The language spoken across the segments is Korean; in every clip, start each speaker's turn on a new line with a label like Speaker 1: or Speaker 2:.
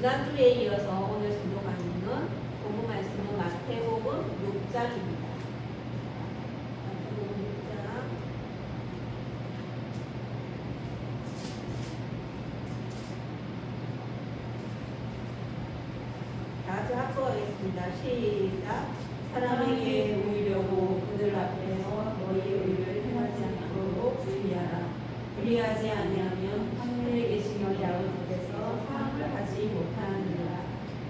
Speaker 1: 지난주에 이어서 오늘 순종하는 본문 말씀은 마태복음 6장입니다. 마태복음 6장 다 같이 합독하겠습니다. 시작. 사람에게 보이려고 그들 앞에서 너희의 의를 행하지 않도록 주의하라. 그리하지 아니하면 하늘에 계신 너희 아버지께서 사함을 하지 못하느니라.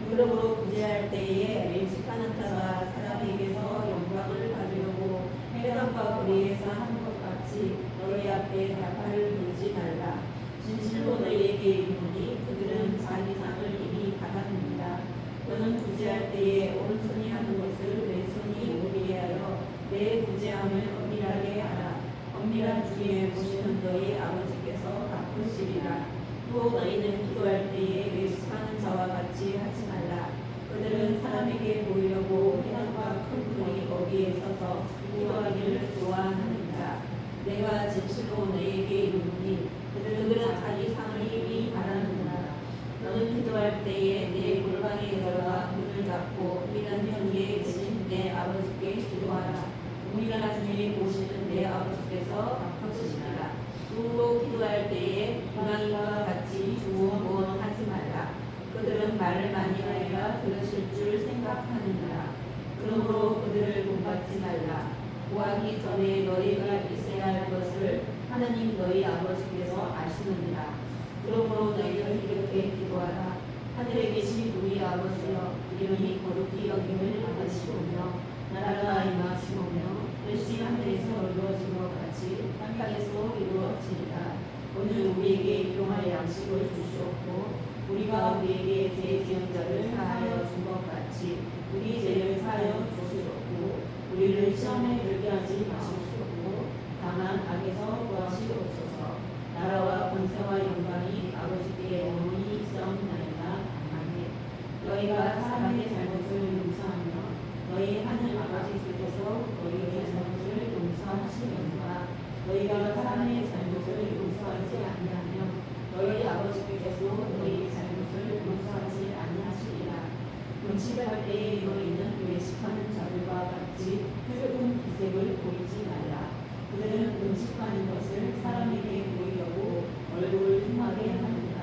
Speaker 1: 그러므로 구제할 때에 외식하는 자가 사람에게서 영광을 받으려고 회당과 거리에서 하는 것 같이 너희 앞에 나팔을 불지 말라. 진실로 너희에게 이르노니 그들은 자기 상을 이미 받았느니라. 너는 구제할 때에 오른손이 하는 것을 왼손이 모르게 하여 내 구제함을 엄밀하게 하라. 엄밀한 주에 보시는 너희 아버지께서 갚으시리라. 또 너희는 기도할 때에 외식하는 자와 같이 하지 말라. 그들은 사람에게 보이려고 회당과 큰 불이 거기에 서서 기도하기를 좋아하느니라. 내가 진실로 너희에게 이르노니 그들은 자기 상을 이미 바라느니라. 너는 기도할 때에 내 골방에 들어가 문을 닫고 은밀한 중에 계신 내 아버지께 기도하라. 은밀한 중에 보시는 내 아버지께서 갚으시리라. 또 기도할 때에 이방인과 같이 주원무원 하지 말라. 그들은 말을 많이 하여 들으실 줄 생각하느니라. 그러므로 그들을 본받지 말라. 구하기 전에 너희가 있어야 할 것을 하나님 너희 아버지께서 아시느니라. 그러므로 너희는 이렇게 기도하라. 하늘에 계신 우리 아버지여, 이름이 거룩히 여김을 받으시오며 나라가 임하시오며 뜻이 하늘에서 이루어진 것 같이 땅에서 이루어지리라. 오늘 우리에게 일용할 양식을 주시옵고 우리가 우리에게 죄 지은 자를 사하여 준 것 같이 우리 죄를 사하여 주시옵고 우리를 시험에 들게 하지 마시옵고 다만 악에서 구하시옵소서. 나라와 권세와 영광이 아버지께 영원히 있사옵나이다. 아멘. 너희가 사람의 잘못을 용서하며 너희 하늘 아버지께서 너희의 잘못을 용서하시려니와 너희가 사람의 잘못을 용서하지 아니하면 너희 아버지께서 너희 잘못을 용서하지 아니하시리라. 금식할 때에 너희는 외식하는 자들과 같이 표적은 기색을 보이지 말라. 그들은 금식하는 것을 사람에게 보이려고 얼굴을 흉하게 하느니라.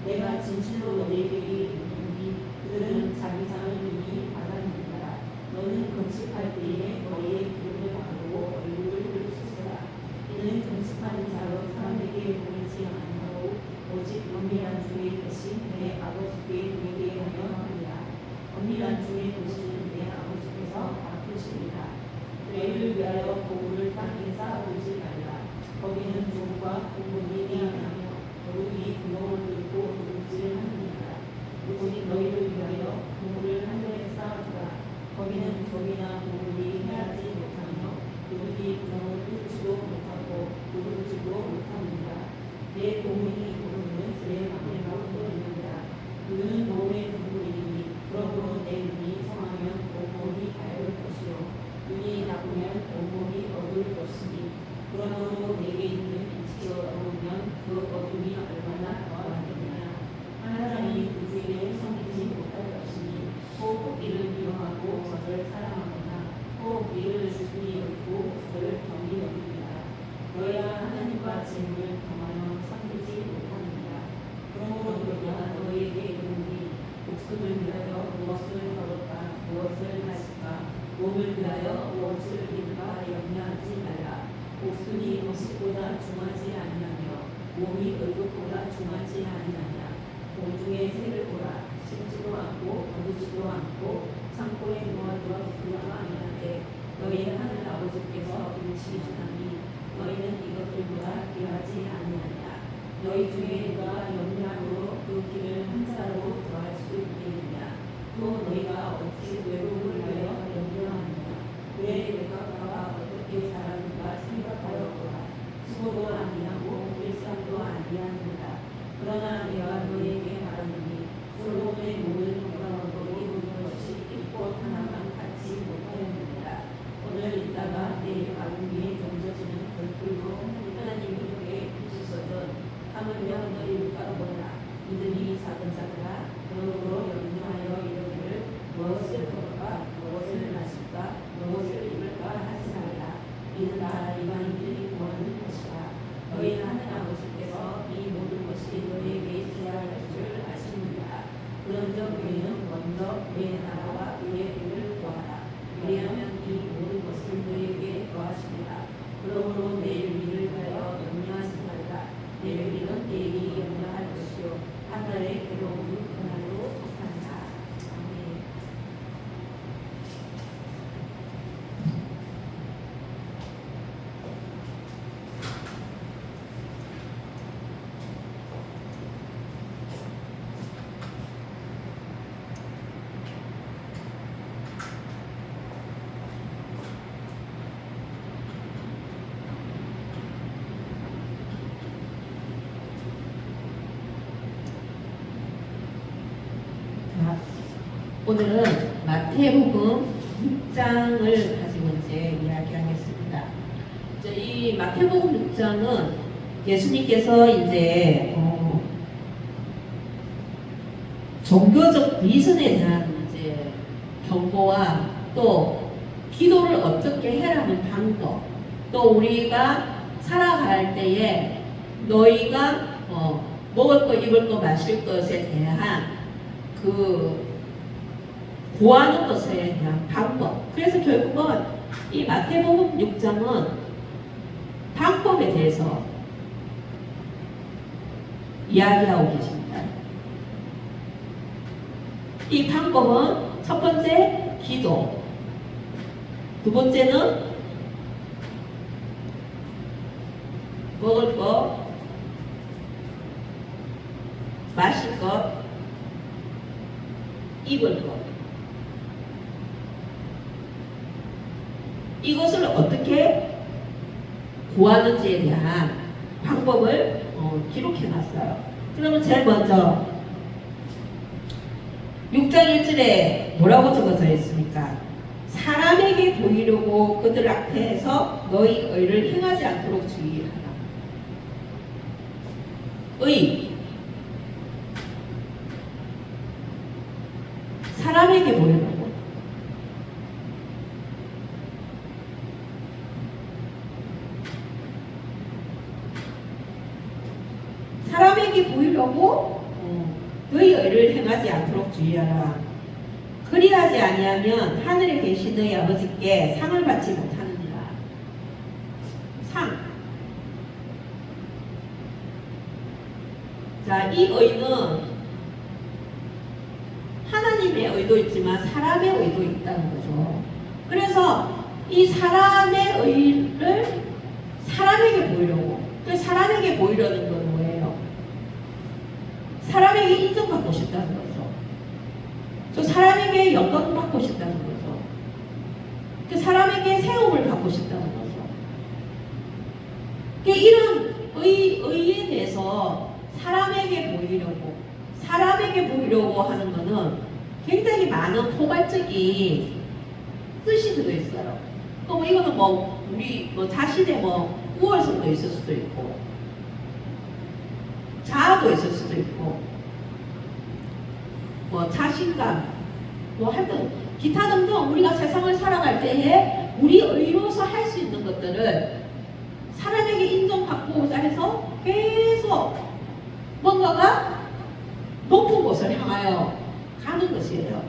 Speaker 1: 내가 진실로 너희에게 이르노니 그들은 자기 상을 이미 받았느니라. 너는 금식할 때에 너희의 기름을 바르고 얼굴을 씻으라. 이는 금식하는 자로 사람에게 보이지 아니하고 오직 엄밀한 중에 계신 내 아버지께 보이게 하려 함이라. 엄밀한 중에 계시는 내 아버지께서 갚으시리라. 너희를 위하여 보물을 땅에 쌓아두지 말라. 거기는 종과 공군이 행하며 노룩이 구멍을 뚫고 도둑질을 하느니라. 오직 너희를 위하여 보물을 하늘에 쌓아두라. 거기는 종이나 공군이 해하지 못하며 도둑이 구멍을 뚫지도 못하고 도둑질도 못하느니라. 내 도움이 오르는 내 방에로 있느니라. 눈은 몸의 등불이니 그러므로 내 눈이 성하면 온몸이 밝을 것이요 눈이 나쁘면 온몸이 어두울 것이니 그러므로 내게 있는 빛이 어두우면 그 어둠이 얼마나 더하겠느냐. 한 사람이 그 주인을 섬기지 못할 것이니 혹 이를 미워하고 저를 사랑하거나 혹 이를 주님이 여기고 저를 경히 여깁니다. 너희가 하나님과 재물을 겸하여 섬기지 못합니다. 그러므로 너희가 너희에게 이르노니 목숨을 위하여 무엇을 벌었다 무엇을 하실까 몸을 위하여 무엇을 입을까 염려하지 말라. 목숨이 음식보다 중하지 아니하며 몸이 의복보다 중하지 아니하냐. 공중의 새를 보라. 심지도 않고 거두지도 않고 창고에 모아두어지도 아니하되 너희 하늘 아버지께서 음식이시나니 너희는 이것들보다 귀하지 아니하냐. 너희 중에 누가 염려함으로 그 길을 한 자로 더할 수 있겠느냐. 또 너희가 어찌 외국을 위하여 염려하느냐. 왜 내가 그가 어떻게 자라는가 생각하여 보라. 수고도 아니하고 일상도 아니하느니라. 그러나 내가 너희에게 말하노니 솔로몬의 몸을 동감하고 입은 것이 입꽃 하나만 같이 못하였느니라. 오늘 있다가 내일 마른 위에 던져지는 별불로 하나님이 그에게 비치소든 하물며 너희 가보라. 이들이 작은 먼저 그의 나라와 그의 의를 구하라. 왜냐하면 이 모든 것을 너희에게 더하시리라. 그러므로 내일 일을 하여 염려하지 말라. 내일 일은 내일이 염려할 것이요 한 달의 괴로움은 그날로 속한다. 아멘.
Speaker 2: 자, 오늘은 마태복음 6장을 가지고 이제 이야기하겠습니다. 이 마태복음 6장은 예수님께서 이제 종교적 비전에 대한 이제 경고와 또 기도를 어떻게 해라는 방법, 또 우리가 살아갈 때에 너희가 먹을 거, 입을 거, 마실 것에 대한 그 구하는 것에 대한 방법. 그래서 결국은 이 마태복음 6장은 방법에 대해서 이야기하고 계십니다. 이 방법은 첫 번째 기도, 두 번째는 먹을 것, 마실 것, 입을 것. 이것을 어떻게 구하는지에 대한 방법을 기록해 놨어요. 그러면 제일 먼저 6장 1절에 뭐라고 적어져 있습니까? 사람에게 보이려고 그들 앞에서 너희 의를 행하지 않도록 주의하라. 의, 사람에게 보이려고. 사람에게 보이려고 너희 의를 행하지 않도록 주의하라. 그리하지 아니하면 하늘에 계신 너희 아버지께 상을 받지 못하느니라. 상. 자, 이 의는 하나님의 의도 있지만 사람의 의도 있다는 거죠. 그래서 이 사람의 의를 사람에게 보이려고. 그 사람에게 보이려는 건 뭐예요? 사람에게 인정받고 싶다는 거죠. 저 사람에게 영광을 받고 싶다는 거죠. 그 사람에게 세움을 받고 싶다는 거죠. 이런 의에 대해서 사람에게 보이려고 하는 것은 굉장히 많은 포괄적인 뜻이 들어있어요. 이거는 우리 자신의 우월성도 있을 수도 있고, 자아도 있을 수도 있고, 자신감, 하여튼 기타 등등 우리가 세상을 살아갈 때에 우리 의로서 할 수 있는 것들을 사람에게 인정받고자 해서 계속 뭔가가 높은 곳을 향하여 가는 것이에요.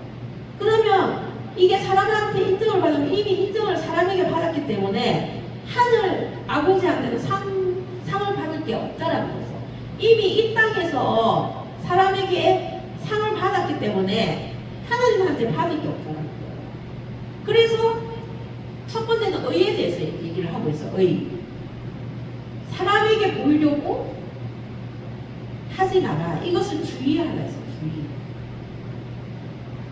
Speaker 2: 그러면 이게 사람한테 인정을 받으면 이미 인정을 사람에게 받았기 때문에 하늘 아버지한테는 상을 받을 게 없다라는 거죠. 이미 이 땅에서 사람에게 상을 받았기 때문에 하나님한테 받을 게 없다는 거예요. 그래서 첫 번째는 의에 대해서 얘기를 하고 있어요. 의. 사람에게 보이려고 하지 마라. 이것을 주의하라 해서 주의.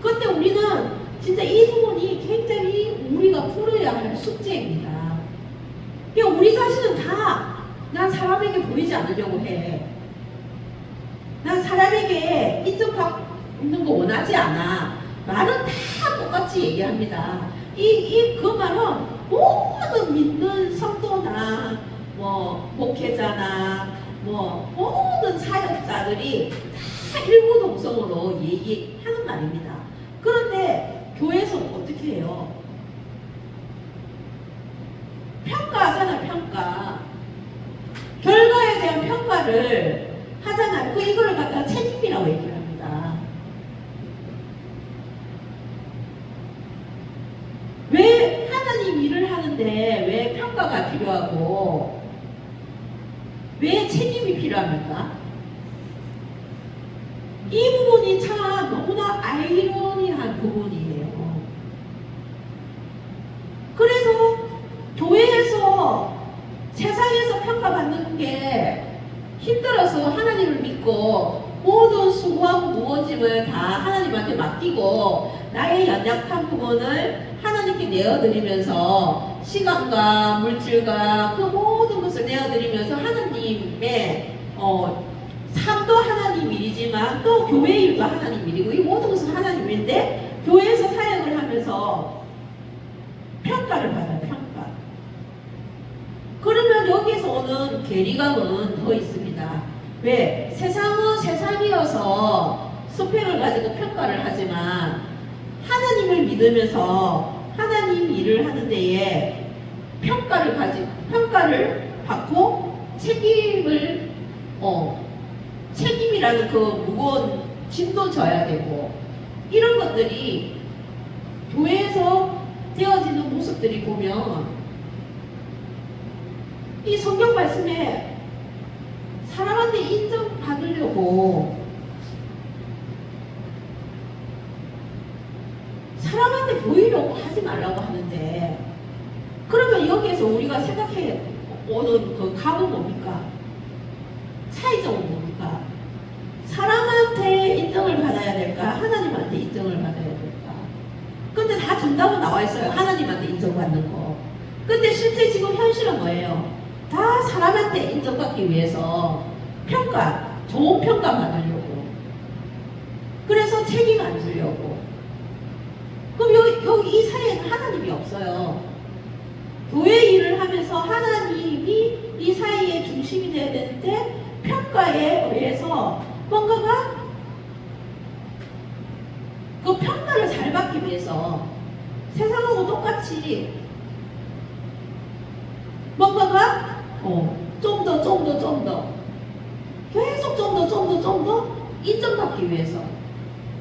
Speaker 2: 그런데 우리는 진짜 이 부분이 굉장히 우리가 풀어야 할 숙제입니다. 우리 자신은 다 난 사람에게 보이지 않으려고 해. 난 사람에게 인정받는 거 원하지 않아. 말은 다 똑같이 얘기합니다. 그 말은 모든 믿는 성도나 목회자나 모든 사역자들이 다 일구동성으로 얘기하는 말입니다. 그런데 교회에서는 어떻게 해요? 평가하잖아요. 평가. 결과에 대한 평가를 하잖아요. 이거를 갖다가 책임이라고 얘기를 합니다. 하나님 일을 하는데 왜 평가가 필요하고 왜 책임이 필요합니까? 이 부분이 참 너무나 아이러니한 부분이에요. 그래서 교회에서 세상에서 평가받는 게 힘들어서 하나님을 믿고 모든 수고하고 무거짐을 다 하나님한테 맡기고 나의 연약한 부분을 하나님께 내어드리면서 시간과 물질과 그 모든 것을 내어드리면서 하나님의 삶도 하나님 일이지만 또 교회 일도 하나님 일이고 이 모든 것은 하나님 일인데 교회에서 사역을 하면서 평가를 받아요. 평가. 그러면 여기에서 오는 괴리감은 더 있습니다. 왜? 세상은 세상이어서 스펙을 가지고 평가를 하지만 하나님을 믿으면서 하나님 일을 하는 데에 평가를 받고 책임이라는 그 무거운 짐도 져야 되고 이런 것들이 교회에서 되어지는 모습들이 보면 이 성경 말씀에 사람한테 인정받으려고 사람한테 보이려고 하지 말라고 하는데 그러면 여기에서 우리가 생각해 오는 그 값은 뭡니까? 차이점은 뭡니까? 사람한테 인정을 받아야 될까? 하나님한테 인정을 받아야 될까? 근데 다 준다고 나와 있어요. 하나님한테 인정받는 거. 근데 실제 지금 현실은 뭐예요? 다 사람한테 인정받기 위해서 좋은 평가 받으려고. 그래서 책임 안 주려고. 그럼 여기 이 사회에는 하나님이 없어요. 교회 일을 하면서 하나님이 이 사회의 중심이 되어야 되는데 평가에 의해서 뭔가가 그 평가를 잘 받기 위해서 세상하고 똑같이 뭔가가 좀 더 계속 좀 더 인정받기 위해서.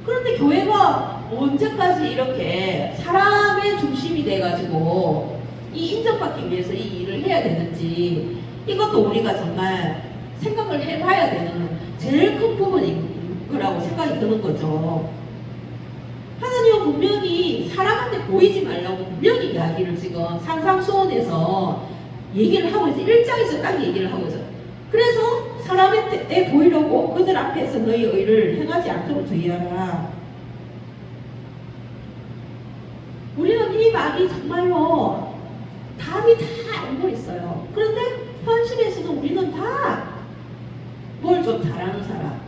Speaker 2: 그런데 교회가 언제까지 이렇게 사람의 중심이 돼가지고 이 인정받기 위해서 이 일을 해야 되는지 이것도 우리가 정말 생각을 해봐야 되는 제일 큰 부분인 거라고 생각이 드는 거죠. 하나님은 분명히 사람한테 보이지 말라고 분명히 이야기를 지금 산상수훈에서 얘기를 하고 있어. 1장에서 딱 얘기를 하고 있어. 그래서 사람한테 보이려고 그들 앞에서 너희 의를 행하지 않도록 주의하라. 우리는 이 말이 정말로 답이 다 알고 있어요. 그런데 현실에서도 우리는 다 뭘 좀 잘하는 사람,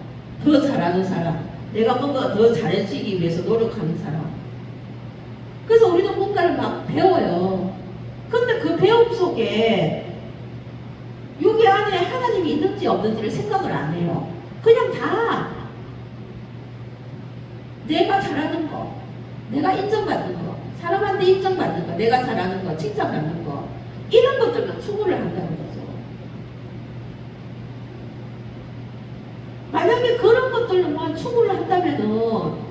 Speaker 2: 더 잘하는 사람, 내가 뭔가 더 잘해지기 위해서 노력하는 사람. 그래서 우리는 뭔가를 막 배워요. 근데 그 배움 속에 여기 안에 하나님이 있는지 없는지를 생각을 안 해요. 그냥 다 내가 잘하는 거, 내가 인정받는 거, 사람한테 인정받는 거, 내가 잘하는 거, 칭찬받는 거 이런 것들만 추구를 한다는 거죠. 만약에 그런 것들만 추구를 한다면은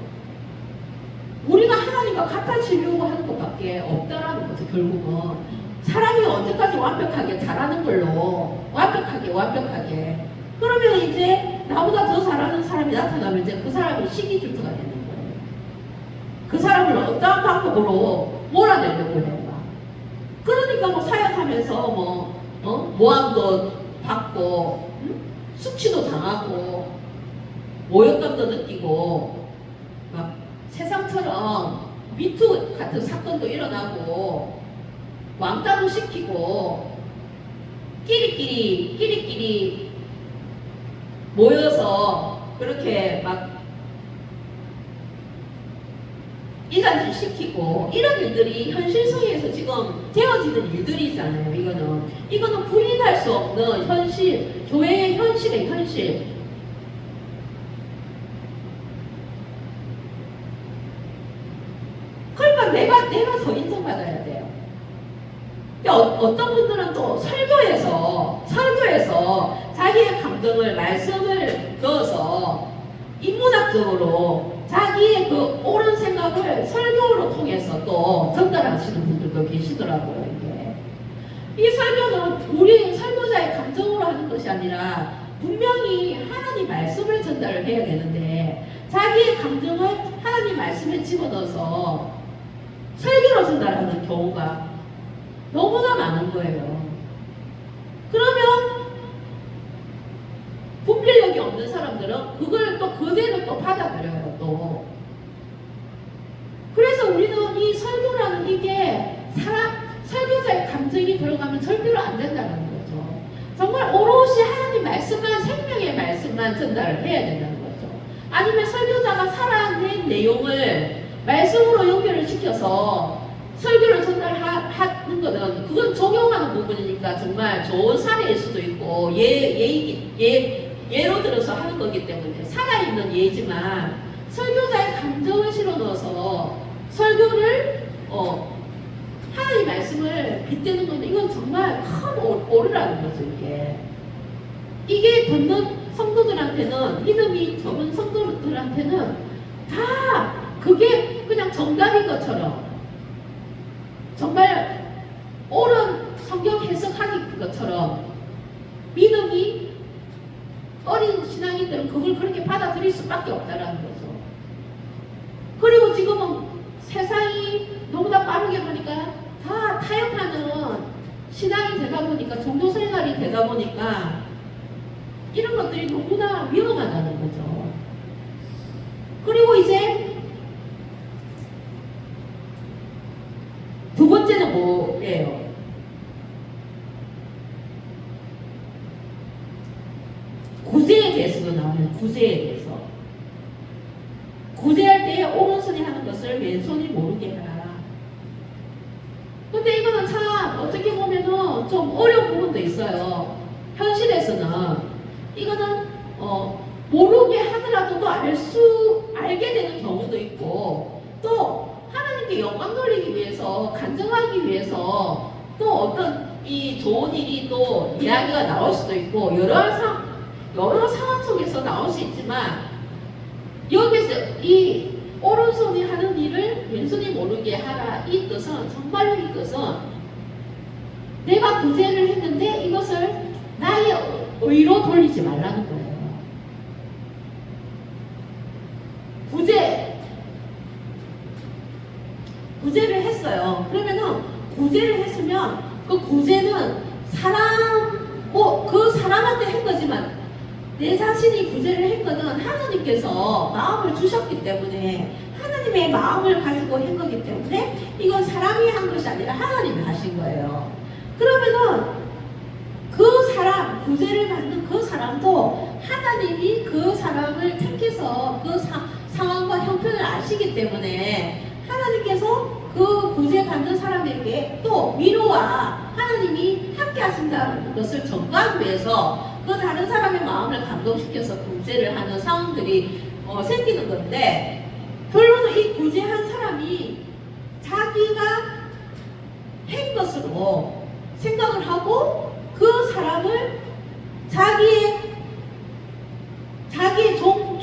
Speaker 2: 우리가 하나님과 같아지려고 하는 것밖에 없다라는 거죠. 결국은 사람이 언제까지 완벽하게 잘하는 걸로 완벽하게 그러면 이제 나보다 더 잘하는 사람이 나타나면 이제 그 사람이 시기 질투가 되는 거예요. 그 사람을 어떠한 방법으로 몰아내려고 해요. 그러니까 뭐 사역하면서 모함도 받고 수치도 당하고 모욕감도 느끼고 막 세상처럼 미투 같은 사건도 일어나고 왕따도 시키고 끼리끼리 모여서 그렇게 막 이간질 시키고 이런 일들이 현실 속에서 지금 되어지는 일들이잖아요. 이거는 부인할 수 없는 현실, 교회의 현실의 현실. 그러니까 내가 더 인정받아야 돼요. 어떤 분들은 또 설교에서 자기의 감정을 말씀을 넣어서 인문학적으로 자기의 그 옳은 생각을 설교로 통해서 또 전달하시는 분들도 계시더라고요. 이 설교는 우리 설교자의 감정으로 하는 것이 아니라 분명히 하나님 말씀을 전달을 해야 되는데 자기의 감정을 하나님 말씀에 집어넣어서 설교로 전달하는 경우가 너무나 많은 거예요. 그러면 분별력이 없는 사람들은 그걸 또 그대로 또 받아들여요. 또 그래서 우리는 이 설교라는 이게 설교자의 감정이 들어가면 절대로 안 된다는 거죠. 정말 오롯이 하나님 말씀만, 생명의 말씀만 전달을 해야 된다는 거죠. 아니면 설교자가 살아낸 내용을 말씀으로 연결을 시켜서 설교를 전달하는 거는 그건 적용하는 부분이니까 정말 좋은 사례일 수도 있고 예로 들어서 하는 거기 때문에 살아있는 예지만 설교자의 감정을 실어 넣어서 설교를 하나님 말씀을 빗대는 건데 이건 정말 큰 오류라는 거죠. 이게 듣는 성도들한테는 믿음이 적은 성도들한테는 다 그게 그냥 정답인 것처럼 정말 옳은 성경 해석하기 것처럼 믿음이 어린 신앙인들은 그걸 그렇게 받아들일 수밖에 없다라는 거죠. 그리고 지금은 세상이 너무나 빠르게 보니까 다 타협하는 신앙이 되다 보니까 종교 생활이 되다 보니까 이런 것들이 너무나 위험하다는 거죠. 그리고 이제 두 번째는 뭐예요? 구제에 대해서도 나오는 구제에 대해서 구제할 때 오른손이 하는 것을 왼손이 모르게 하라. 근데 이거는 참 어떻게 보면은 좀 어려운 부분도 있어요. 현실에서는 이거는 모르게 하더라도 또 알게 되는 경우도 있고 또 하나님께 영광 돌리기 위해서 간증하기 위해서 또 어떤 이 좋은 일이 또 이야기가 나올 수도 있고 여러 상황 속에서 나올 수 있지만 여기서 이 오른손이 하는 일을 왼손이 모르게 하라. 이 뜻은 정말로 이 뜻은 내가 구제를 했는데 이것을 나의 의로 돌리지 말라는 거예요. 구제를 했어요. 그러면은 구제를 했으면 그 구제는 그 사람한테 한 거지만 내 자신이 구제를 했거든 하나님께서 마음을 주셨기 때문에 하나님의 마음을 가지고 한 거기 때문에 이건 사람이 한 것이 아니라 하나님이 하신 거예요. 그러면은 그 사람, 구제를 받는 그 사람도 하나님이 그 사람을 택해서 그 상황과 형편을 아시기 때문에 하나님께서 그 구제받는 사람에게 또 위로와 하나님이 함께 하신다는 것을 전가하기 위해서 그 다른 사람의 마음을 감동시켜서 구제를 하는 상황들이 생기는 건데 결론은 이 구제한 사람이 자기가 한 것으로 생각을 하고 그 사람을 자기의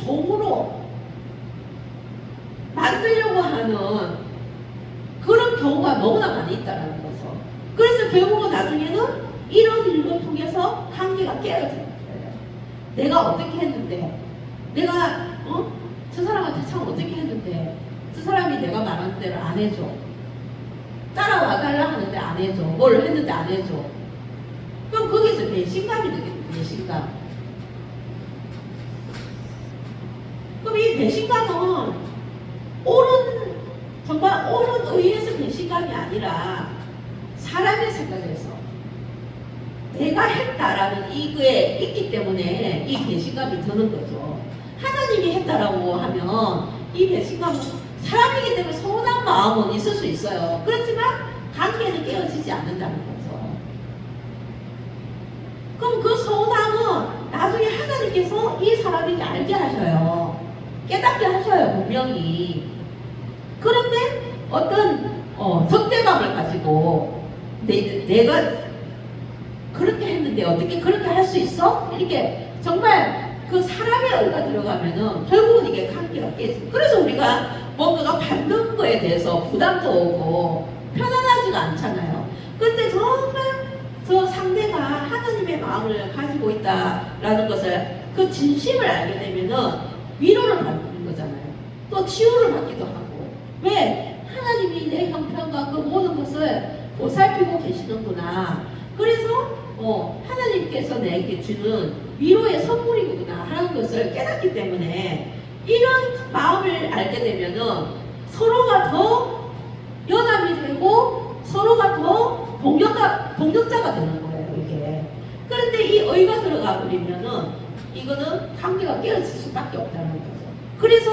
Speaker 2: 종으로 만들려고 하는 그런 경우가 너무나 많이 있다는 거죠. 그래서 결국은 나중에는 이런 일을 통해서 관계가 깨어지는 거예요. 내가 어떻게 했는데, 내가 저 사람한테 참 어떻게 했는데 저 사람이 내가 말하는 대로 안 해줘. 따라와 달라 하는데 안 해줘. 뭘 했는데 안 해줘. 그럼 거기서 배신감이 되겠죠. 배신감. 그럼 이 배신감은 정말 옳은 의에서 배신감이 아니라 사람의 생각에서 내가 했다라는 이거에 있기 때문에 이 배신감이 드는 거죠. 하나님이 했다라고 하면 이 배신감은 사람이기 때문에 서운한 마음은 있을 수 있어요. 그렇지만 관계는 깨어지지 않는다는 거죠. 그럼 그 서운함은 나중에 하나님께서 이 사람에게 알게 하셔요. 깨닫게 하셔요. 분명히. 그런데 어떤 적대감을 가지고 내가 그렇게 했는데 어떻게 그렇게 할 수 있어? 이렇게 정말 그 사람의 의가 들어가면은 결국은 이게 관계가 깨져. 그래서 우리가 뭔가가 받는 거에 대해서 부담도 오고 편안하지가 않잖아요. 근데 정말 저 상대가 하나님의 마음을 가지고 있다라는 것을 그 진심을 알게 되면은 위로를 받는 거잖아요. 또 치유를 받기도 하고. 왜? 하나님이 내 형편과 그 모든 것을 보살피고 계시는구나. 그래서 하나님께서 내게 주는 위로의 선물이구나 하는 것을 깨닫기 때문에 이런 마음을 알게 되면은 서로가 더 연합이 되고 서로가 더 동력자가 되는 거예요, 이게. 그런데 이 의가 들어가 버리면은 이거는 관계가 깨어질 수밖에 없다는 거죠. 그래서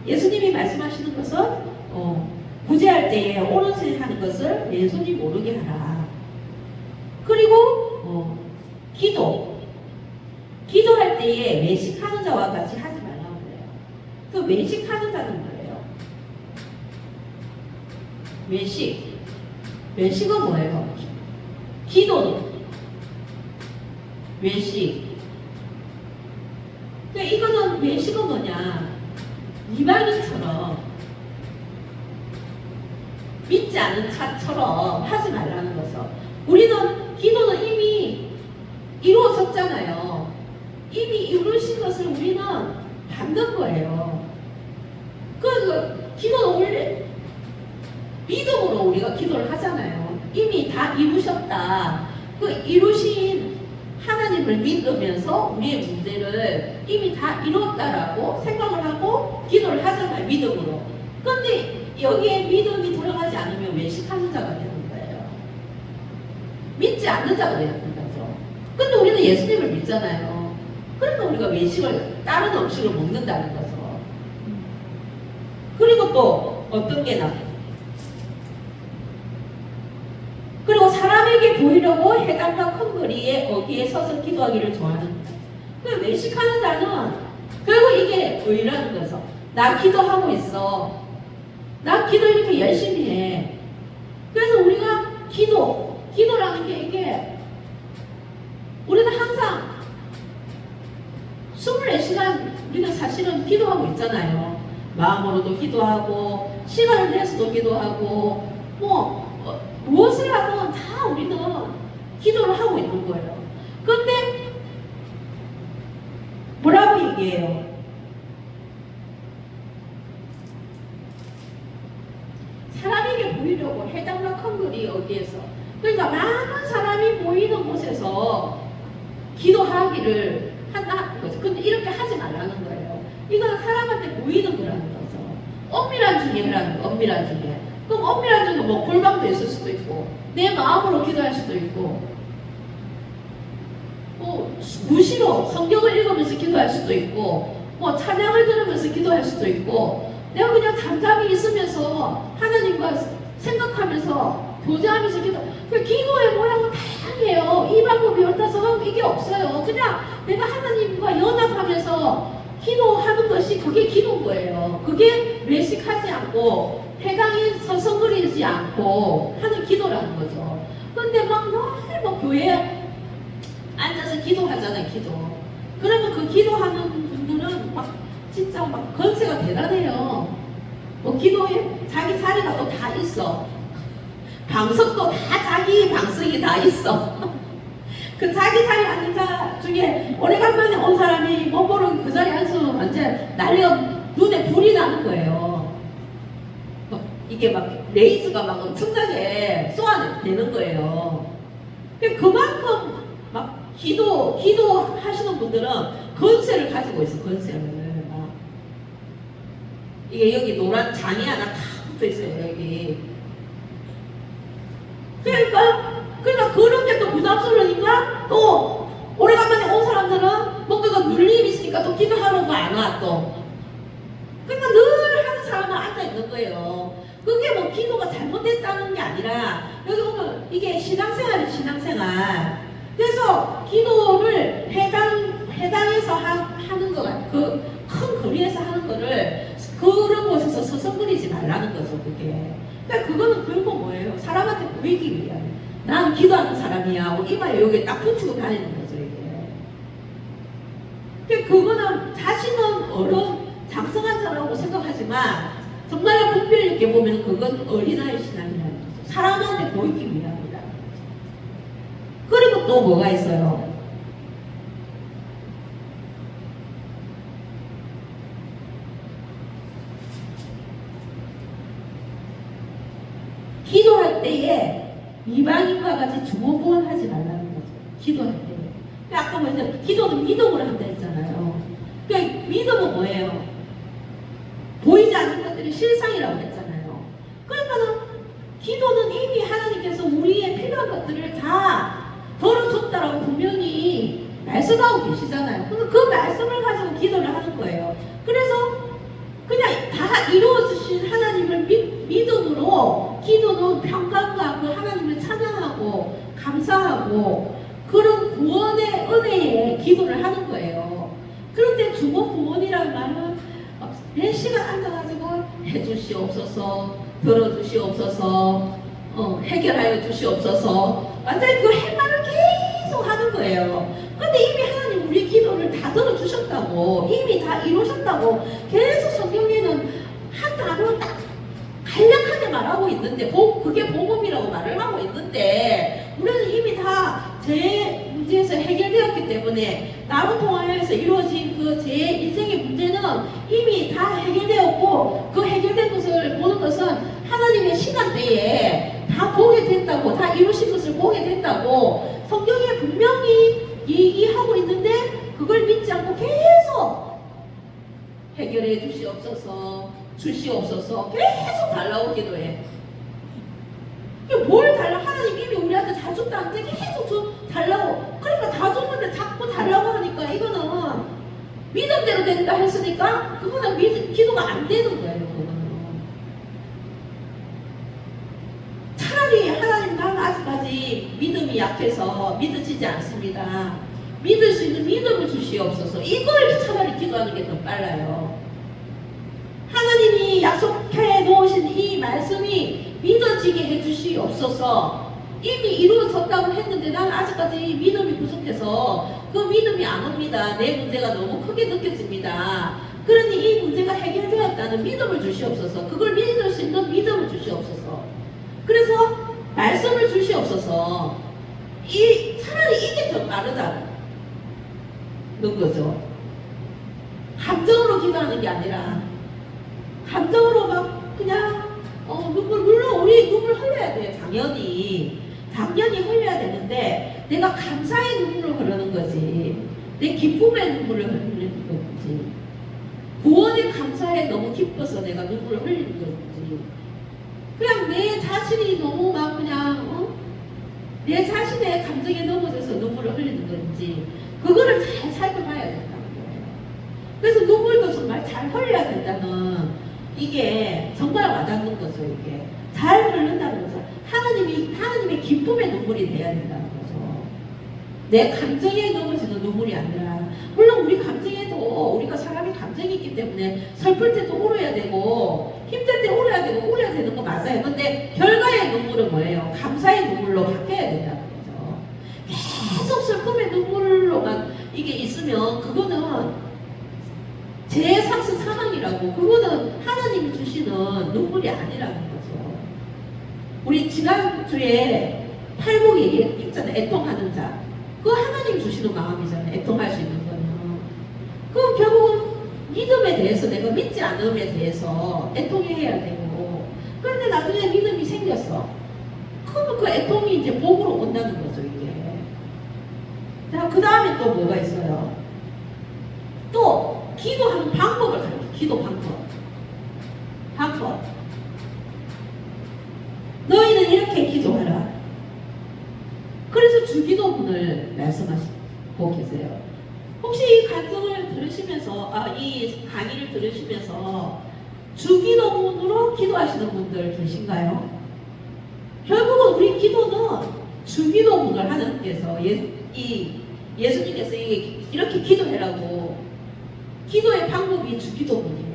Speaker 2: 예수님이 말씀하시는 것은 구제할 때에 오른손이 하는 것을 왼손이 모르게 하라. 그리고 기도할 때에 외식하는 자와 같이 하지 말라고 그래요. 그 외식하는 자는 뭐예요? 외식은 뭐예요? 기도는 외식. 그러니까 이거는 외식은 뭐냐? 이방인처럼 믿지 않은 자처럼 하지 말라는 거죠. 우리는 기도는 이미 이루어졌잖아요. 이미 이루신 것을 우리는 받는 거예요. 그 기도는 원래 믿음으로 우리가 기도를 하잖아요. 이미 다 이루셨다. 그 이루신 하나님을 믿으면서 우리의 문제를 이미 다 이뤘다라고 생각을 하고 기도를 하잖아요. 믿음으로. 근데 여기에 믿음이 들어가지 않으면 외식하는 자가 되는 거예요. 믿지 않는 자가 되는 거죠. 근데 우리는 예수님을 믿잖아요. 그러니까 우리가 외식을, 다른 음식을 먹는다는 거죠. 그리고 또 어떤 게 나? 그리고 사람에게 보이려고 해당과 큰 거리에 어디에 서서 기도하기를 좋아하는 그 외식하는 자는 결국 이게 의라는 거죠. 나 기도하고 있어. 나 기도 이렇게 열심히 해. 그래서 우리가 기도라는 게 이게 우리는 항상 24시간 우리는 사실은 기도하고 있잖아요. 마음으로도 기도하고 시간을 내서도 기도하고 무엇을 하든 다 우리는 기도를 하고 있는 거예요. 근데 뭐라고 얘기해요? 사람에게 보이려고 해당과 큰 거리 어디에서 그러니까 많은 사람이 보이는 곳에서 기도하기를 한다는 거죠. 근데 이렇게 하지 말라는 거예요. 이건 사람한테 보이는 거라는 거죠. 엄밀한 중에 하라는 거, 엄밀한 중에. 그럼 엄밀한 중에 뭐 골방도 있을 수도 있고 내 마음으로 기도할 수도 있고 무시로 성경을 읽으면서 기도할 수도 있고 찬양을 들으면서 기도할 수도 있고 내가 그냥 잠잠히 있으면서 하나님과 생각하면서 교제하면서 기도의 모양은 다양해요. 이 방법이 어떠서 이게 없어요. 그냥 내가 하나님과 연합하면서 기도하는 것이 그게 기도인 거예요. 그게 외식하지 않고 해강에 서성거리지 않고 하는 기도라는 거죠. 근데 늘 교회에 앉아서 기도하잖아요. 기도. 그러면 그 기도하는 분들은 진짜 건세가 대단해요. 기도에 자기 자리가 또 다 있어. 방석도 다 자기 방석이 다 있어. 그 자기 자리 앉은 자 중에 오래간만에 온 사람이 모르고 그 자리에 앉으면 완전 난리가 눈에 불이 나는 거예요. 이게 레이즈가 엄청나게 쏘아내는 거예요. 그만큼 기도하시는 분들은 건세를 가지고 있어. 건세를. 이게 여기 노란 장이 하나 다 붙어 있어요. 여기. 그러니까 그런 게 또 부담스러우니까 또 오래간만에 온 사람들은 뭔가가 눌림이 있으니까 또 기도하러도 안 와 또. 그러니까 늘 하는 사람은 앉아 있는 거예요. 그게 기도가 잘못됐다는 게 아니라 여기 오늘 이게 신앙생활이 신앙생활. 그래서 기도를 해당에서 하는 거가 그 큰 거리에서 하는 거를 그런 곳에서 서성거리지 말라는 거죠. 그게. 그러니까 그거는 결국 뭐예요? 사람한테 보이기 위한. 난 기도하는 사람이야. 이마에 여기 딱 붙이고 다니는 거죠. 이게. 그거는 자신은 어른 장성한 자라고 생각하지만 정말 분별 있게 보면 그건 어린아이 신앙이라는 거죠. 사람한테 보이기 위함이다. 그리고 또 뭐가 있어요? 기도할 때에 이방인과 같이 주먹구원하지 말라는 거죠. 기도할 때. 아까 뭐죠? 기도는 믿음으로 한다 했잖아요. 그러니까 믿음은 뭐예요? 보이지 않는 것들이 실상이라고 했잖아요. 그러니까는 기도는 이미 하나님께서 우리의 필요한 것들을 다 덜어줬다라고 분명히 말씀하고 계시잖아요. 그 말씀을 가지고 기도를 하는 거예요. 그래서 그냥 다 이루어주신 하나님을 믿음으로 기도는 평강과 그 하나님을 찬양하고 감사하고 그런 구원의 은혜에 기도를 하는 거예요. 그런데 주먹 구원이라는 말은 몇 시간 앉아가지고 해주시옵소서, 들어주시옵소서, 해결하여 주시옵소서, 완전히 그 말을 계속 하는 거예요. 근데 이미 하나님 우리 기도를 다 들어주셨다고, 이미 다 이루셨다고 계속 성경에는 한 단어로 딱 간략하게 말하고 있는데, 그게 복음이라고 말을 하고 있는데, 우리는 이미 다 제 문제에서 해결되었기 때문에 나로 통하여서 이루어진 그 제 인생의 문제는 이미 다 해결되었고, 그 해결된 것을 보는 것은 하나님의 시간대에 다 보게 된다고, 다 이루신 것을 보게 된다고 성경에 분명히 얘기하고 있는데, 그걸 믿지 않고 계속 해결해 주시옵소서, 주시옵소서 계속 달라고 기도해. 뭘 달라? 하나님 이미 우리한테 다 줬다는데 계속 달라고. 그러니까 다 줬는데 자꾸 달라고 하니까 이거는 믿음대로 된다 했으니까 그거는 기도가 안 되는 거예요. 그거는. 차라리 하나님, 나는 아직까지 믿음이 약해서 믿어지지 않습니다. 믿을 수 있는 믿음을 주시옵소서. 이걸 차라리 기도하는 게 더 빨라요. 하나님이 약속해 놓으신 이 말씀이 믿어지게 해주시옵소서. 이미 이루어졌다고 했는데 나는 아직까지 믿음이 부족해서 그 믿음이 안 옵니다. 내 문제가 너무 크게 느껴집니다. 그러니 이 문제가 해결되었다는 믿음을 주시옵소서. 그걸 믿을 수 있는 믿음을 주시옵소서. 그래서 말씀을 주시옵소서. 차라리 이게 더 빠르다는 거죠. 감정으로 기도하는 게 아니라 감정으로 막 그냥 물론 우리 눈물 흘려야 돼요. 당연히 흘려야 되는데 내가 감사의 눈물을 흐르는 거지, 내 기쁨의 눈물을 흘리는 거지, 구원의 감사에 너무 기뻐서 내가 눈물을 흘리는 거지. 그냥 내 자신이 너무 막 그냥 내 자신의 감정에 넘어져서 눈물을 흘리는 건지, 그거를 잘 살펴봐야 된다는 거예요. 그래서 눈물도 정말 잘 흘려야 된다는, 이게 정말 와닿는 거죠. 이게 잘 흐른다는 거죠. 하나님의 기쁨의 눈물이 돼야 된다는 거죠. 내 감정에 넘어지는 눈물이 아니라, 물론 우리 감정에도, 우리가 사람이 감정이 있기 때문에 슬플 때도 울어야 되고 힘들 때 울어야 되고 울어야 되는 거 맞아요. 근데 결과의 눈물은 뭐예요? 감사의 눈물로 바뀌어야 된다는 거죠. 계속 슬픔의 눈물로만 이게 있으면 그거는 제 상승 상황이라고, 그거는 하나님이 주시는 눈물이 아니라는 거죠. 우리 지난주에 팔복 얘기했잖아요. 애통하는 자. 그거 하나님 주시는 마음이잖아요. 애통할 수 있는 거는. 그럼 결국은 믿음에 대해서, 내가 믿지 않음에 대해서 애통해야 되고, 그런데 나중에 믿음이 생겼어. 그러면 그 애통이 이제 복으로 온다는 거죠, 이게. 자, 그 다음에 또 뭐가 있어요? 또 기도하는 방법을 가르쳐. 기도 방법. 너희는 이렇게 기도하라. 그래서 주기도문을 말씀하시고 계세요. 혹시 이 강정을 들으시면서, 이 강의를 들으시면서 주기도문으로 기도하시는 분들 계신가요? 결국은 우리 기도는 주기도문을 하나님께서 예수님께서 이렇게 기도해라고, 기도의 방법이 주기도문이에요.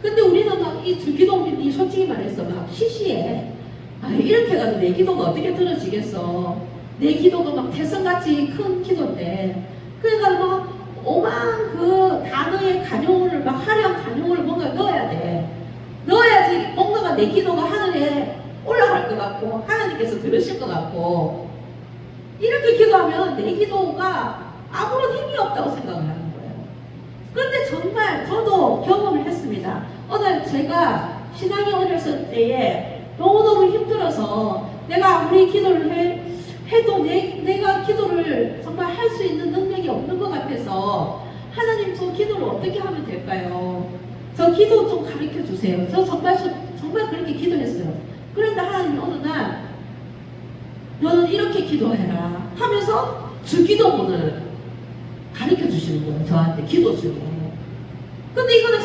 Speaker 2: 근데 우리는 막 이 주기도문이 솔직히 말해서 막 시시해. 이렇게 해가지고 내 기도가 어떻게 들어지겠어. 내 기도가 막 태성같이 큰 기도인데, 그러니까 막 오만 그 단어의 간용어를 막 화려한 간용어를 뭔가 넣어야 돼. 넣어야지 뭔가가 내 기도가 하늘에 올라갈 것 같고 하나님께서 들으실 것 같고 이렇게 기도하면 내 기도가 아무런 힘이 없다고 생각을 하는 거예요. 그런데 정말 저도 경험을 했습니다. 어느 제가 신앙이 어렸을 때에 너무너무 힘들어서 내가 아무리 기도를 해도 내가 기도를 정말 할 수 있는 능력이 없는 것 같아서 하나님 저 기도를 어떻게 하면 될까요? 저 기도 좀 가르쳐 주세요. 저 정말 그렇게 기도했어요. 그런데 하나님 어느 날 너는 이렇게 기도해라 하면서 주기도문을 가르쳐 주시는 거예요. 저한테 기도 중에. 근데 이거는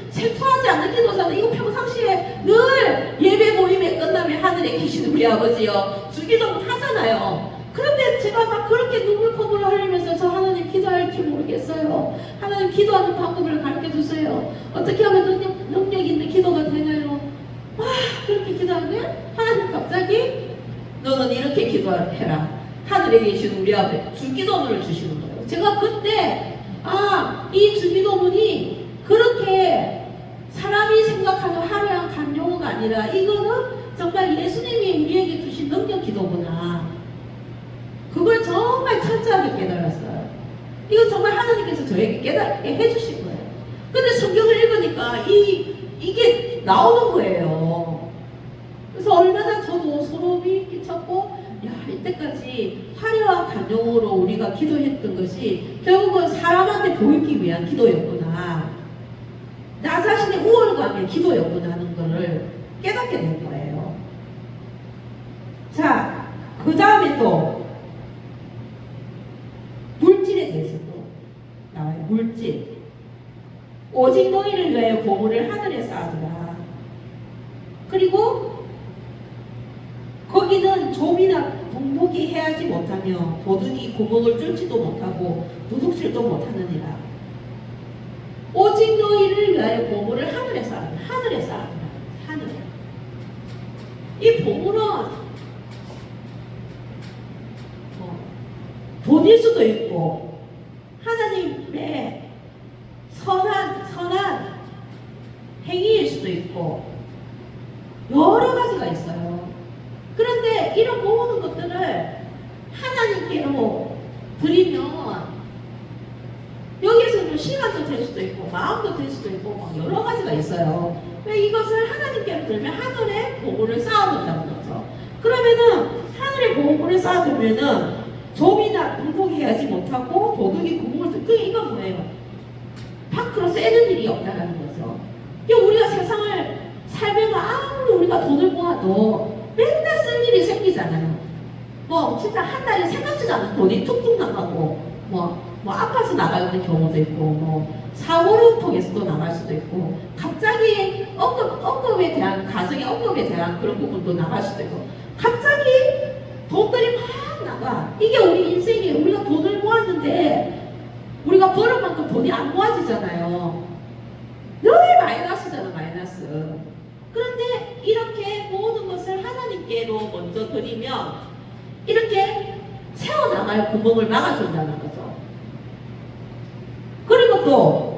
Speaker 2: 생소하지 않는 기도잖아요. 이거 평상시에 늘 예배 모임에 끝나면 하늘에 계시는 우리 아버지요 주기도문 하잖아요. 그런데 제가 막 그렇게 눈물포구를 흘리면서 저 하나님 기도할지 모르겠어요. 하나님 기도하는 방법을 가르쳐 주세요. 어떻게 하면 능력 있는 기도가 되나요? 그렇게 기도하면 하나님 갑자기 너는 이렇게 기도해라. 하늘에 계신 우리 아버지 주기도문을 주시는 거예요. 제가 그때 이 주기도문이 그렇게 사람이 생각하는 화려한 간용어가 아니라 이거는 정말 예수님이 우리에게 주신 능력 기도구나. 그걸 정말 철저하게 깨달았어요. 이건 정말 하나님께서 저에게 깨닫게 해주신 거예요. 근데 성경을 읽으니까 이게 나오는 거예요. 그래서 얼마나 저도 소름이 끼쳤고 이때까지 화려한 간용어로 우리가 기도했던 것이 결국은 사람한테 보이기 위한 기도였구나. 나 자신의 우월감의 기도였구나 하는 것을 깨닫게 된 거예요. 자, 그 다음에 또 물질에 대해서 또 나와요. 물질. 오직 너희를 위하여 보물을 하늘에 쌓아두라. 그리고 거기는 좀이나 동복이 해하지 못하며 도둑이 구멍을 뚫지도 못하고 도둑질도 못하느니라. 오직 너희를 위하여 보물을 하늘에 쌓아두라. 하늘에 쌓아두라. 하늘에. 이 보물은 돈일 수도 있고 하나님의 선한 행위일 수도 있고 여러 가지가 있어요. 그런데 이런 모든 것들을 하나님께로 드리면 여기에서 좀 시간도 될 수도 있고 마음도 될 수도 있고 막 여러 가지가 있어요. 왜 이것을 하나님께로 드리면 하늘에 보물을 쌓아둔다는 거죠. 그러면은 하늘에 보물을 쌓아두면은 좀이나 불복해하지 못하고 도둑이 구멍을 뚫고 이건 뭐예요? 밖으로 쐬는 일이 없다는 거죠. 우리가 세상을 살면서 아무리 우리가 돈을 모아도 맨날 쓸 일이 생기잖아요. 진짜 한 달에 생각지도 않은 돈이 툭툭 나가고 아파서 나가는 경우도 있고 사고를 통해서도 나갈 수도 있고 갑자기 언급에 대한 가정의 언급에 대한 그런 부분도 나갈 수도 있고 갑자기 돈들이 막 나가. 이게 우리 인생이에요. 우리가 돈을 모았는데 우리가 버는 만큼 돈이 안 모아지잖아요. 늘 마이너스잖아. 마이너스. 그런데 이렇게 모든 것을 하나님께로 먼저 드리면 이렇게 새어나갈 구멍을 막아준다는 거죠. 그리고 또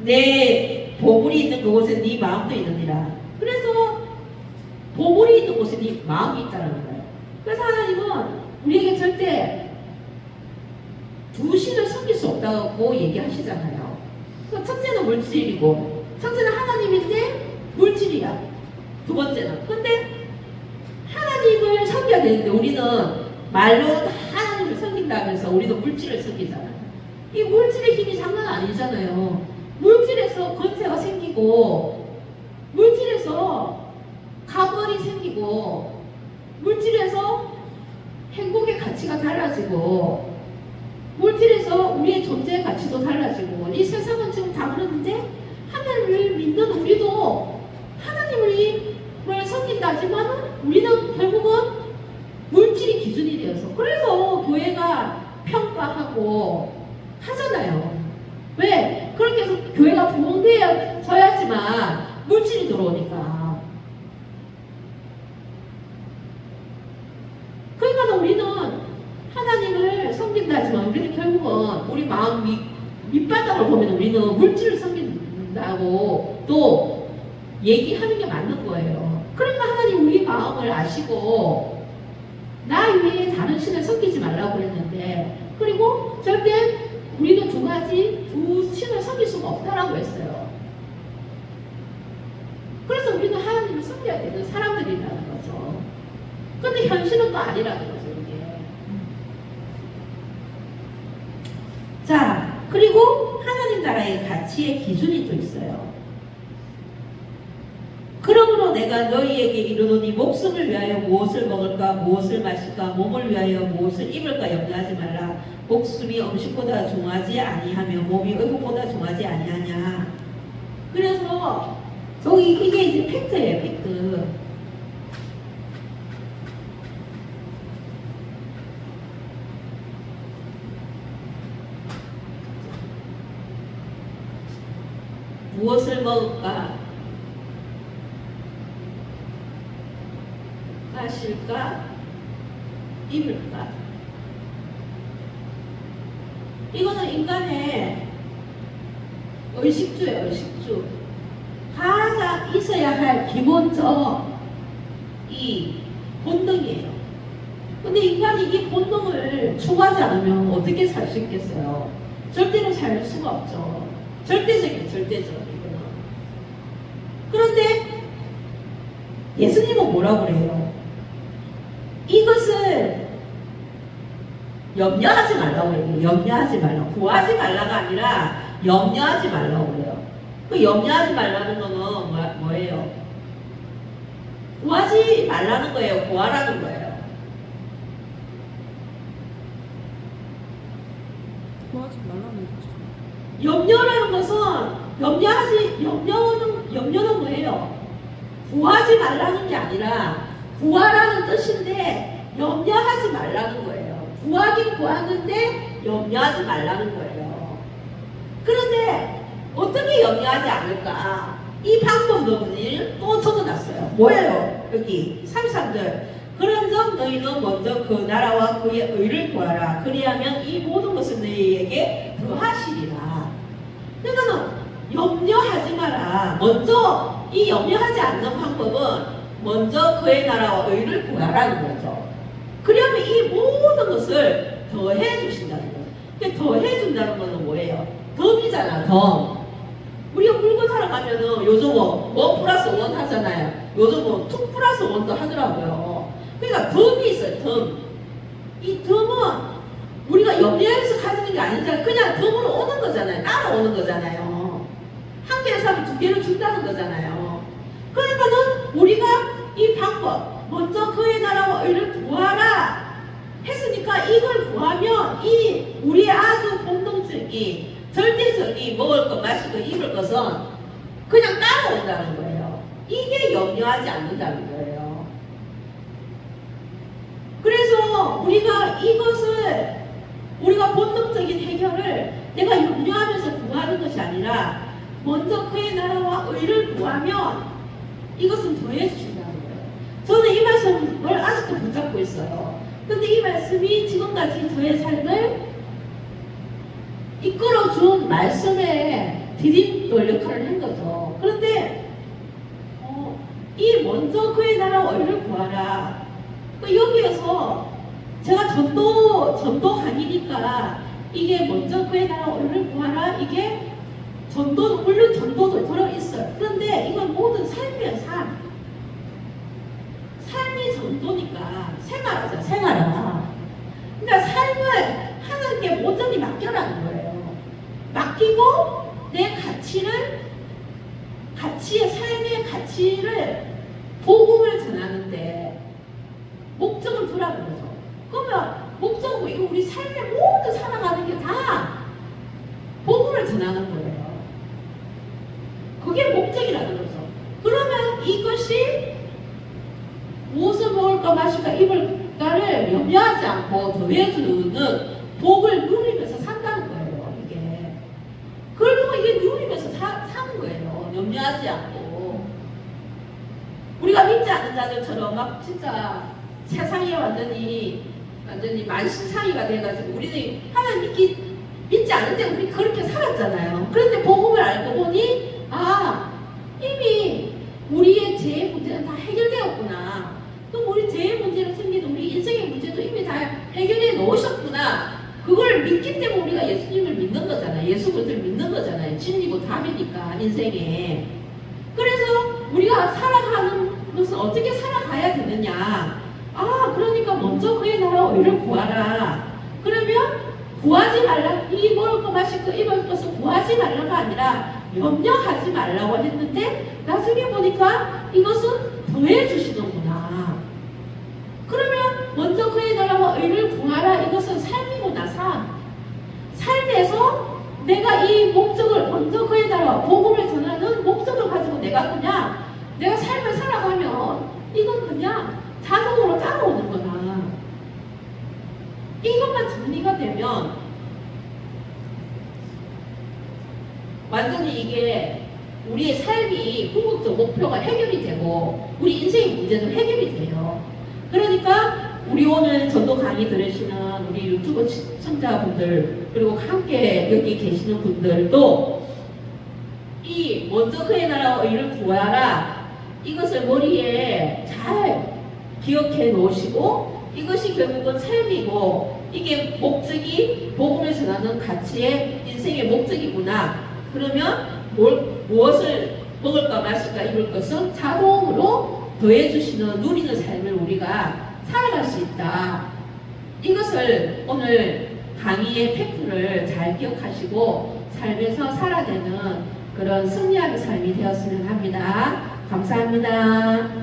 Speaker 2: 내 보물이 있는 그곳에 네 마음도 있느니라. 그래서 보물이 있는 곳에 네 마음이 있다는 거예요. 그래서 하나님은 우리에게 절대 두 신을 섬길 수 없다고 얘기하시잖아요. 첫째는 물질이고 첫째는 하나님인데 물질이야. 두 번째는. 근데 하나님을 섬겨야 되는데 우리는 말로 다 하나님을 섬긴다면서 우리도 물질을 섬기잖아요. 이 물질의 힘이 장난 아니잖아요. 물질에서 권세가 생기고 물질에서 가벌이 생기고 물질에서 행복의 가치가 달라지고 물질에서 우리의 존재의 가치도 달라지고 이 세상은 지금 다 그러는데 하나님을 믿는 우리도 하나님을 섬긴다 하지만 우리는 결국은 물질이 기준이 되어서 그래서 교회가 평가하고 하잖아요. 왜? 그렇게 해서 교회가 부흥되어져야지만 물질이 들어오니까. 그러니까 우리는 하나님을 섬긴다 하지만 마음 밑바닥을 보면 우리는 물질을 섬긴다고 또 얘기하는 게 맞는 거예요. 그러니까 하나님 우리 마음을 아시고 나 외에 다른 신을 섬기지 말라고 그랬는데, 그리고 절대 우리도 두 신을 섬길 수가 없다라고 했어요. 그래서 우리는 하나님을 섬겨야 되는 사람들이라는 거죠. 근데 현실은 또 아니라는 거죠, 이게. 자, 그리고 하나님 나라의 가치의 기준이 또 있어요. 그러므로 내가 너희에게 이르노니 목숨을 위하여 무엇을 먹을까 무엇을 마실까 몸을 위하여 무엇을 입을까 염려하지 말라. 목숨이 음식보다 중하지 아니하며 몸이 의복보다 중하지 아니하냐. 그래서 이게 이제 팩트예요, 팩트. 무엇을 먹을까? 마실까? 입을까? 이거는 인간의 의식주예요, 의식주. 가장 있어야 할 기본적 이 본능이에요. 근데 인간이 이 본능을 추구하지 않으면 어떻게 살 수 있겠어요? 절대로 살 수가 없죠. 절대적이에요, 절대적. 그런데 예수님은 뭐라고 그래요? 이것을 염려하지 말라고 그래요. 염려하지 말라고. 구하지 말라가 아니라 염려하지 말라고 그래요. 그 염려하지 말라는 거는 뭐예요? 구하지 말라는 거예요. 구하라는 거예요.
Speaker 3: 구하지 말라는 거죠.
Speaker 2: 염려라는 것은 염려는 뭐예요? 구하지 말라는 게 아니라 구하라는 뜻인데 염려하지 말라는 거예요. 구하긴 구하는데 염려하지 말라는 거예요. 그런데 어떻게 염려하지 않을까? 이 방법론을 또 적어놨어요. 뭐예요? 여기 33절. 그런즉 너희는 먼저 그 나라와 그의 의를 구하라. 그리하면 이 모든 것을 너희에게 더하시리라. 그러니까는 염려하지 마라. 먼저 이 염려하지 않는 방법은 먼저 그의 나라와 의를 구하라는 거죠. 그러면 이 모든 것을 더해 주신다는 거죠. 근데 더해 준다는 거는 뭐예요? 덤이잖아, 덤. 우리가 물건 사러 가면은 요즘은 1 플러스 1 하잖아요. 요즘은 2 플러스 1도 하더라고요. 그러니까 덤이 있어요, 덤. 이 덤은 우리가 염려해서 가지는 게 아니잖아요. 그냥 덤으로 오는 거잖아요. 따라오는 거잖아요. 한 개를 사면 2개를 준다는 거잖아요. 그러니까는 우리가 이 방법, 먼저 그의 나라와 의를 구하라 했으니까 이걸 구하면 이 우리의 아주 본능적인 절대적인 먹을 것, 마실 것, 입을 것은 그냥 따라온다는 거예요. 이게 염려하지 않는다는 거예요. 그래서 우리가 이것을 우리가 본능적인 해결을 내가 염려하면서 구하는 것이 아니라 먼저 그의 나라와 의를 구하면 이것은 더해 주신다는 거예요. 저는 이 말씀을 아직도 붙잡고 있어요. 근데 이 말씀이 지금까지 저의 삶을 이끌어준 말씀의 디딤돌 역할을 한 거죠. 그런데 이 먼저 그의 나라와 의를 구하라. 여기에서 제가 전도 강의니까 이게 먼저 그의 나라와 의를 구하라. 이게 물론 전도도 들어있어요. 그런데 이건 모든 삶이에요, 삶. 삶이 전도니까 생활하자, 생활하자. 그러니까 삶을 하나님께 온전히 맡겨라는 거예요. 맡기고 내 삶의 가치를 복음을 전하는데 목적을 두라는 거죠. 그러면 목적은 이거 우리 삶의 모든 살아가는 게 다 복음을 전하는 거예요. 그게 목적이라는 거죠. 그러면 이것이 무엇을 먹을까 마실까 입을까를 염려하지 않고 더해주는 복을 누리면서 산다는 거예요. 이게 그러면 이게 누리면서 사는 거예요. 염려하지 않고 우리가 믿지 않는 자들처럼 막 진짜 세상에 완전히 만신창이가 돼가지고 우리는 하나님 믿지 않을 때 우리 그렇게 살았잖아요. 그런데 복음을 알고 보니 이미 우리의 죄의 문제는 다 해결되었구나. 또 우리 죄의 문제로 생기는 우리 인생의 문제도 이미 다 해결해 놓으셨구나. 그걸 믿기 때문에 우리가 예수님을 믿는 거잖아요. 예수 그리스도를 믿는 거잖아요. 진리고 답이니까 인생에. 그래서 우리가 살아가는 것은 어떻게 살아가야 되느냐. 그러니까 먼저 그의 나라와 의를 구하라. 그러면 구하지 말라. 이 먹을 거 마실 거 입을 것을 구하지 말라가 아니라 염려하지 말라고 했는데 나중에 보니까 이것은 더해 주시는구나. 그러면 먼저 그의 나라와 의를 구하라. 이것은 삶이구나. 삶에서 내가 이 목적을 먼저 그의 나라와 복음을 전하는 목적을 가지고 내가 삶을 살아가면 이건 그냥 자동으로 따라오는 거다. 이것만 정리가 되면 완전히 이게 우리의 삶이 궁극적 목표가 해결이 되고 우리 인생의 문제도 해결이 돼요. 그러니까 우리 오늘 전도 강의 들으시는 우리 유튜브 시청자분들 그리고 함께 여기 계시는 분들도 이 먼저 그의 나라와 의를 구하라 이것을 머리에 잘 기억해 놓으시고 이것이 결국은 삶이고 이게 목적이 복음을 전하는 가치의 인생의 목적이구나. 그러면 무엇을 먹을까 마실까 입을 것은 자동으로 더해주시는 누리는 삶을 우리가 살아갈 수 있다. 이것을 오늘 강의의 팩트를 잘 기억하시고 삶에서 살아내는 그런 승리하는 삶이 되었으면 합니다. 감사합니다.